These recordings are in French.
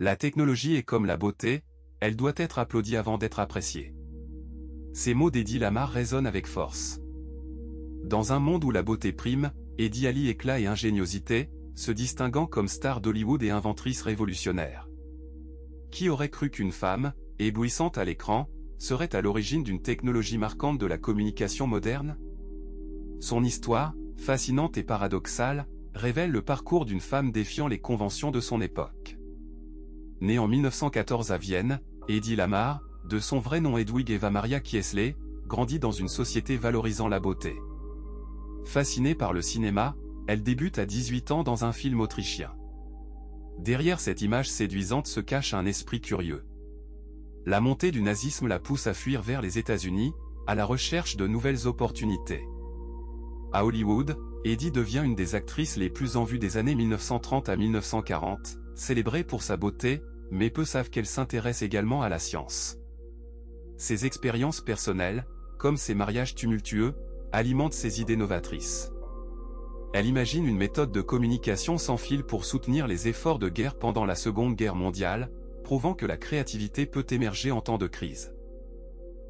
La technologie est comme la beauté, elle doit être applaudie avant d'être appréciée. Ces mots d'Hedi Lamar résonnent avec force. Dans un monde où la beauté prime, Hedi allie éclat et ingéniosité, se distinguant comme star d'Hollywood et inventrice révolutionnaire. Qui aurait cru qu'une femme, éblouissante à l'écran, serait à l'origine d'une technologie marquante de la communication moderne? Son histoire, fascinante et paradoxale, révèle le parcours d'une femme défiant les conventions de son époque. Née en 1914 à Vienne, Hedi Lamar, de son vrai nom Hedwig Eva Maria Kiesley, grandit dans une société valorisant la beauté. Fascinée par le cinéma, elle débute à 18 ans dans un film autrichien. Derrière cette image séduisante se cache un esprit curieux. La montée du nazisme la pousse à fuir vers les États-Unis, à la recherche de nouvelles opportunités. À Hollywood, Hedi devient une des actrices les plus en vue des années 1930 à 1940, célébrée pour sa beauté, mais peu savent qu'elle s'intéresse également à la science. Ses expériences personnelles, comme ses mariages tumultueux, alimentent ses idées novatrices. Elle imagine une méthode de communication sans fil pour soutenir les efforts de guerre pendant la Seconde Guerre mondiale, prouvant que la créativité peut émerger en temps de crise.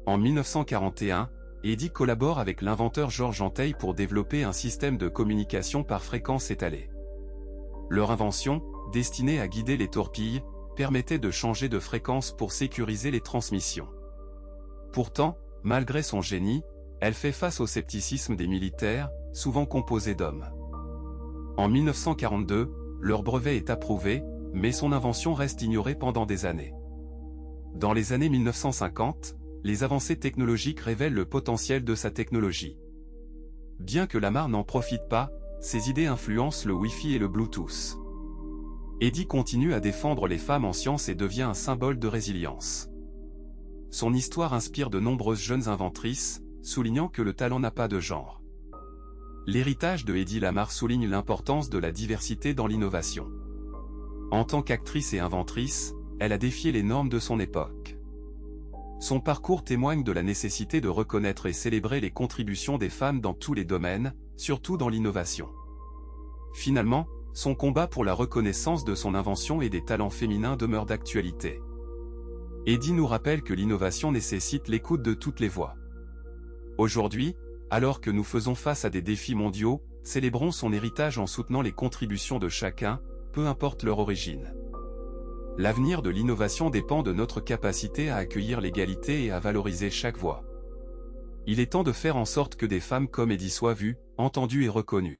En 1941, Hedi collabore avec l'inventeur Georges Antheil pour développer un système de communication par fréquence étalée. Leur invention, destinée à guider les torpilles, permettait de changer de fréquence pour sécuriser les transmissions. Pourtant, malgré son génie, elle fait face au scepticisme des militaires, souvent composés d'hommes. En 1942, leur brevet est approuvé, mais son invention reste ignorée pendant des années. Dans les années 1950, les avancées technologiques révèlent le potentiel de sa technologie. Bien que Lamar n'en profite pas, ses idées influencent le Wi-Fi et le Bluetooth. Hedi continue à défendre les femmes en sciences et devient un symbole de résilience. Son histoire inspire de nombreuses jeunes inventrices, soulignant que le talent n'a pas de genre. L'héritage de Hedi Lamar souligne l'importance de la diversité dans l'innovation. En tant qu'actrice et inventrice, elle a défié les normes de son époque. Son parcours témoigne de la nécessité de reconnaître et célébrer les contributions des femmes dans tous les domaines, surtout dans l'innovation. Finalement, son combat pour la reconnaissance de son invention et des talents féminins demeure d'actualité. Hedi nous rappelle que l'innovation nécessite l'écoute de toutes les voix. Aujourd'hui, alors que nous faisons face à des défis mondiaux, célébrons son héritage en soutenant les contributions de chacun, peu importe leur origine. L'avenir de l'innovation dépend de notre capacité à accueillir l'égalité et à valoriser chaque voix. Il est temps de faire en sorte que des femmes comme Hedi soient vues, entendues et reconnues.